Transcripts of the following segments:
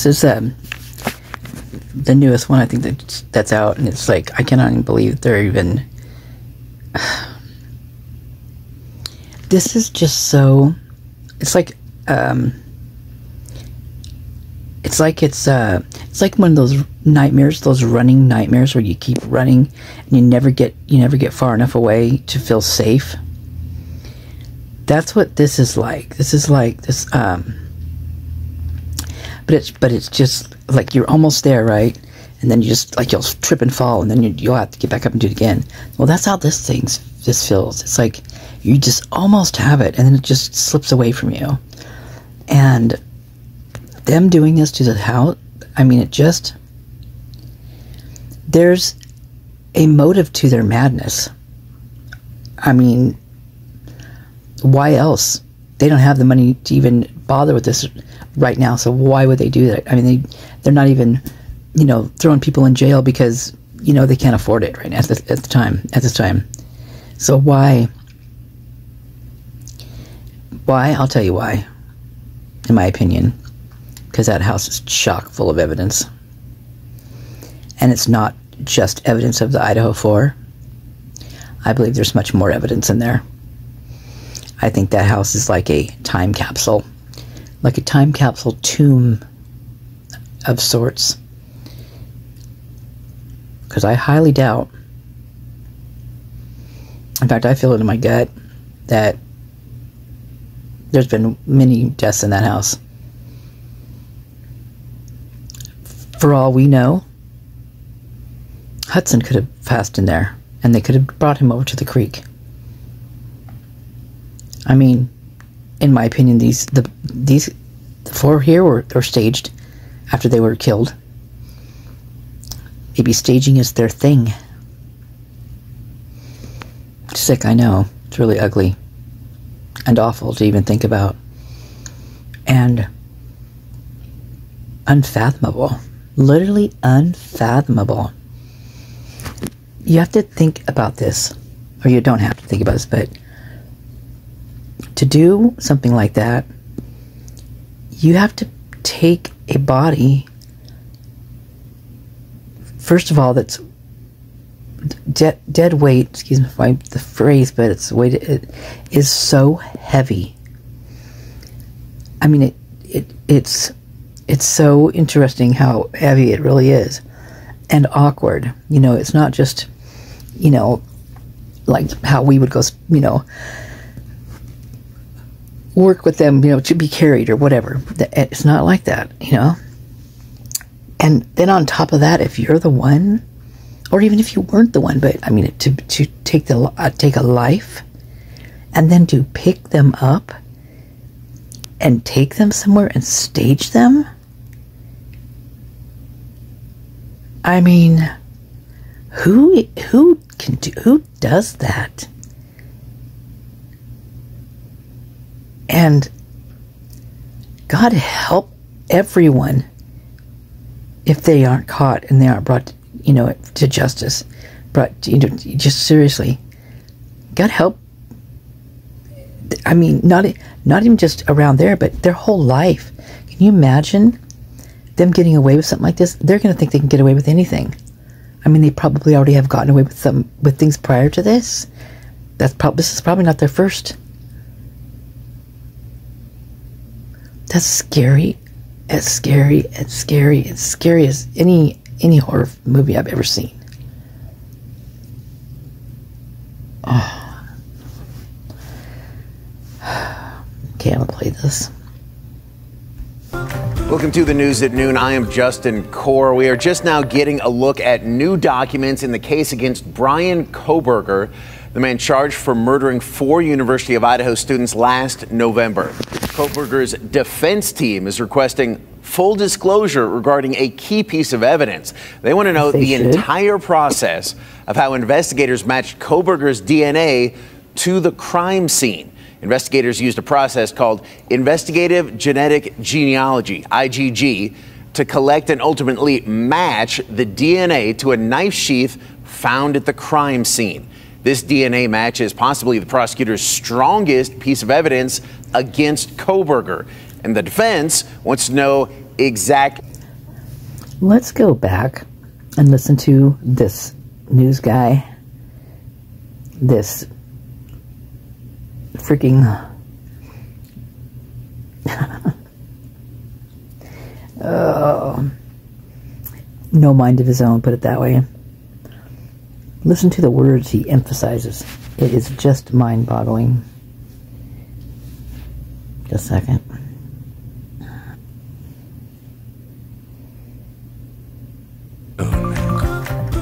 This is the newest one. I think that's out, and it's like I cannot even believe they're even. This is just so. It's like it's like one of those nightmares, those running nightmares where you keep running and you never get far enough away to feel safe. That's what this is like. This is like this. But it's just like you're almost there, right? And then you just like you'll trip and fall, and then you'll have to get back up and do it again. Well, that's how this feels. It's like you just almost have it, and then it just slips away from you. And them doing this to the house, I mean, there's a motive to their madness. I mean, why else? They don't have the money to even bother with this right now, so why would they do that? I mean, they're not even, throwing people in jail because, they can't afford it right now at this time. So why? Why? I'll tell you why, in my opinion. Because that house is chock full of evidence. And it's not just evidence of the Idaho 4. I believe there's much more evidence in there. I think that house is like a time capsule. Like a time capsule tomb of sorts. Because I highly doubt, in fact I feel it in my gut, that there's been many deaths in that house. For all we know, Hudson could have passed in there, and they could have brought him over to the creek. I mean, in my opinion, the 4 here were staged after they were killed. Maybe staging is their thing. Sick, I know. It's really ugly and awful to even think about, and unfathomable. Literally unfathomable. You have to think about this, or you don't have to think about this, but to do something like that, you have to take a body, first of all, that's dead weight, excuse me for the phrase, but it is so heavy. I mean, it's so interesting how heavy it really is, and awkward. It's not just, like how we would go, work with them, to be carried or whatever. It's not like that, And then on top of that, if you're the one, or even if you weren't the one, but I mean, to take a life, and then to pick them up and take them somewhere and stage them. I mean, who does that? And God help everyone if they aren't caught and they aren't brought, to justice. Just seriously, God help. I mean, not even just around there, but their whole life. Can you imagine them getting away with something like this? They're going to think they can get away with anything. I mean, they probably already have gotten away with things prior to this. This is probably not their first. That's scary. As scary as any horror movie I've ever seen. Oh. Okay, I'm gonna play this. Welcome to the news at noon. I am Justin Core. We are just now getting a look at new documents in the case against Brian Kohberger, the man charged for murdering 4 University of Idaho students last November. Kohberger's defense team is requesting full disclosure regarding a key piece of evidence. They want to know the entire process of how investigators matched Kohberger's DNA to the crime scene. Investigators used a process called Investigative Genetic Genealogy, IgG, to collect and ultimately match the DNA to a knife sheath found at the crime scene. This DNA match is possibly the prosecutor's strongest piece of evidence against Kohberger. And the defense wants to know exactly. Let's go back and listen to this news guy, this freaking no mind of his own, put it that way. Listen to the words he emphasizes. It is just mind-boggling. Just a second.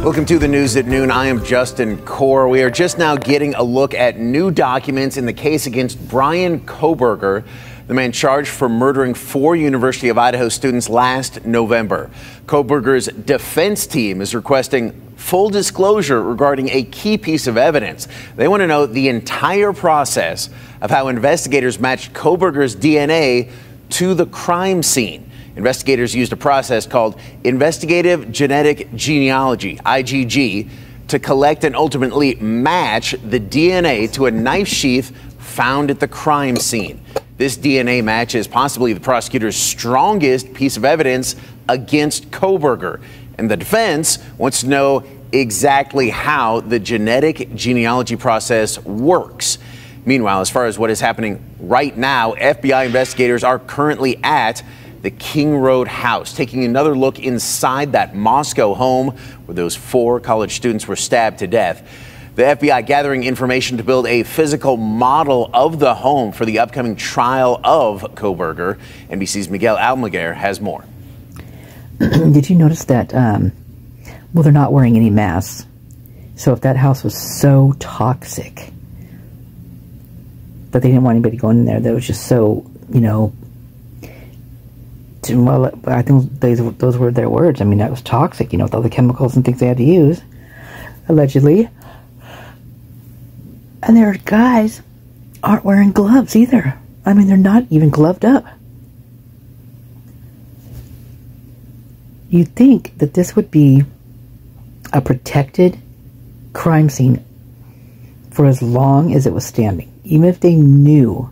Welcome to the news at noon. I am Justin Core. We are just now getting a look at new documents in the case against Brian Kohberger, the man charged for murdering 4 University of Idaho students last November. Kohberger's defense team is requesting full disclosure regarding a key piece of evidence. They want to know the entire process of how investigators matched Kohberger's DNA to the crime scene. Investigators used a process called investigative genetic genealogy, IgG, to collect and ultimately match the DNA to a knife sheath found at the crime scene. This DNA match is possibly the prosecutor's strongest piece of evidence against Kohberger, and the defense wants to know exactly how the genetic genealogy process works. Meanwhile, as far as what is happening right now, FBI investigators are currently at the King Road house, taking another look inside that Moscow home where those 4 college students were stabbed to death. The FBI gathering information to build a physical model of the home for the upcoming trial of Kohberger. NBC's Miguel Almaguer has more. Did you notice that, well, they're not wearing any masks. So if that house was so toxic that they didn't want anybody going in there, that was just so, you know, well, I think those were their words. I mean, that was toxic, you know, with all the chemicals and things they had to use, allegedly. And their guys aren't wearing gloves either. I mean, they're not even gloved up. You'd think that this would be a protected crime scene for as long as it was standing. Even if they knew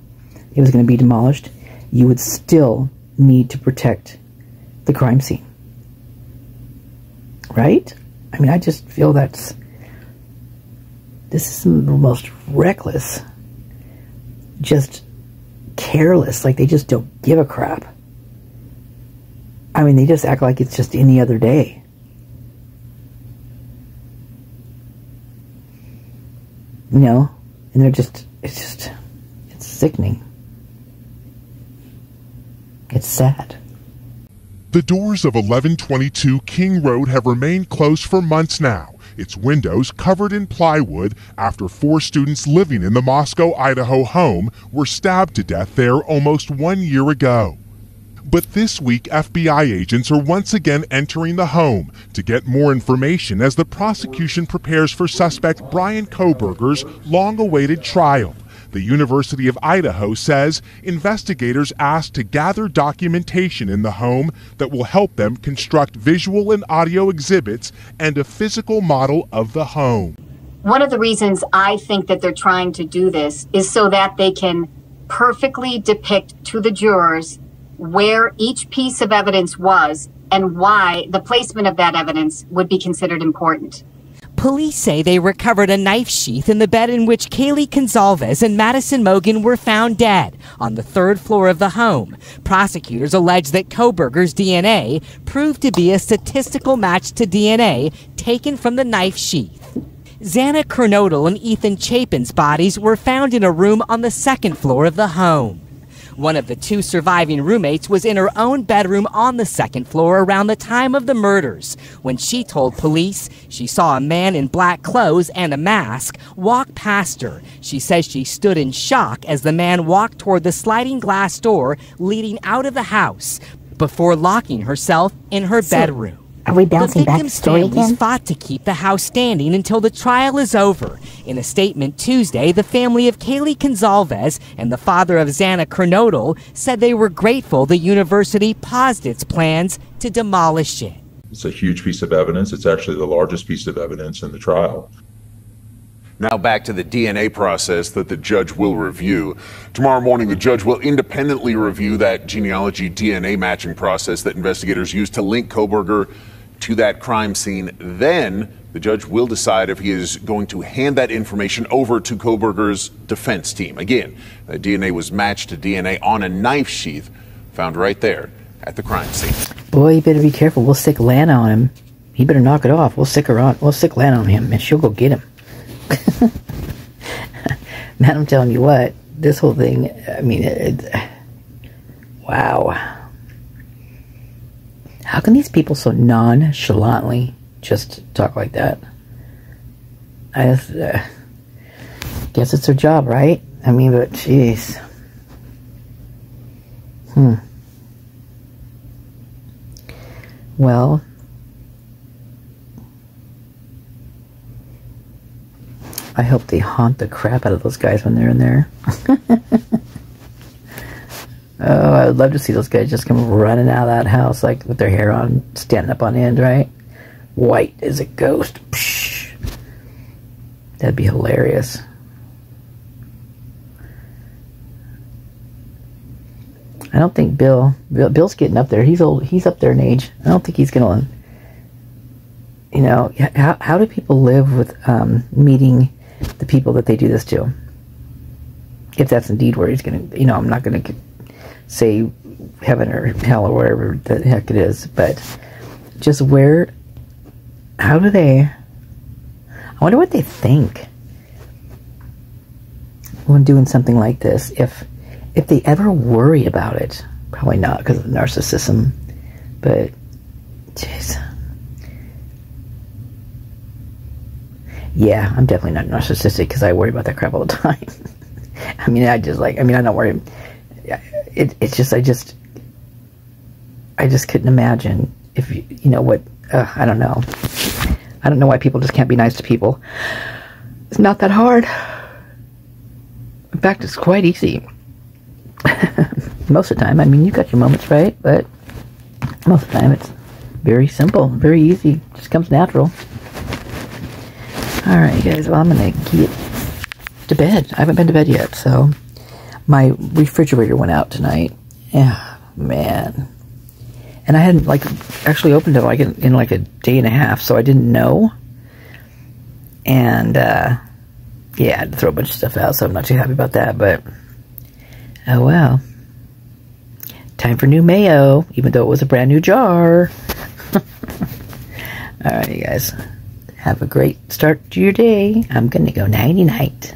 it was going to be demolished, you would still need to protect the crime scene, right? I mean, I just feel this is the most reckless, just careless, like they just don't give a crap. I mean, they just act like it's just any other day. You know, and it's sickening. It's sad. The doors of 1122 King Road have remained closed for months now, its windows covered in plywood after 4 students living in the Moscow, Idaho home were stabbed to death there almost 1 year ago. But this week, FBI agents are once again entering the home to get more information as the prosecution prepares for suspect Brian Kohberger's long-awaited trial. The University of Idaho says investigators asked to gather documentation in the home that will help them construct visual and audio exhibits and a physical model of the home. One of the reasons I think that they're trying to do this is so that they can perfectly depict to the jurors where each piece of evidence was and why the placement of that evidence would be considered important. Police say they recovered a knife sheath in the bed in which Kaylee Gonzalez and Madison Mogan were found dead on the 3rd floor of the home. Prosecutors allege that Kohberger's DNA proved to be a statistical match to DNA taken from the knife sheath. Xana Kernodle and Ethan Chapin's bodies were found in a room on the 2nd floor of the home. One of the 2 surviving roommates was in her own bedroom on the 2nd floor around the time of the murders, when she told police she saw a man in black clothes and a mask walk past her. She says she stood in shock as the man walked toward the sliding glass door leading out of the house before locking herself in her bedroom. Are we bouncing back to the story families again? fought to keep the house standing until the trial is over. In a statement Tuesday, the family of Kaylee Gonzalez and the father of Xana Kernodle said they were grateful the university paused its plans to demolish it. It's a huge piece of evidence. It's actually the largest piece of evidence in the trial. Now back to the DNA process that the judge will review. Tomorrow morning, the judge will independently review that genealogy DNA matching process that investigators used to link Kohberger to that crime scene. Then the judge will decide if he is going to hand that information over to Kohberger's defense team. Again, the DNA was matched to DNA on a knife sheath found right there at the crime scene. Boy, you better be careful. We'll stick Lana on him. He better knock it off. We'll stick Lana on him, and she'll go get him. Man, I'm telling you what, this whole thing, I mean, wow. How can these people so nonchalantly just talk like that? I just, guess it's their job, right? I mean, but jeez. Well, I hope they haunt the crap out of those guys when they're in there. Oh, I would love to see those guys just come running out of that house, like with their hair on, standing up on end, right? White as a ghost. Psh. That'd be hilarious. I don't think Bill's getting up there. He's old. He's up there in age. I don't think he's gonna. You know, how do people live with meeting the people that they do this to? If that's indeed where he's gonna, you know, I'm not gonna say heaven or hell or wherever the heck it is, but just how do they? I wonder what they think when doing something like this. If they ever worry about it. Probably not, because of narcissism, but jeez. Yeah, I'm definitely not narcissistic, because I worry about that crap all the time. I mean, I don't worry. It's just, I just couldn't imagine if, you know what, I don't know. I don't know why people just can't be nice to people. It's not that hard. In fact, it's quite easy. Most of the time. I mean, you got your moments, right? But most of the time, it's very simple, very easy. Just comes natural. Alright, guys. Well, I'm going to get to bed. I haven't been to bed yet, so my refrigerator went out tonight. Yeah, man. And I hadn't, like, actually opened it, like, in like a day and a half, so I didn't know. And, yeah, I had to throw a bunch of stuff out, so I'm not too happy about that, but oh well. Time for new mayo, even though it was a brand new jar. Alright, you guys. Have a great start to your day. I'm gonna go nighty-night.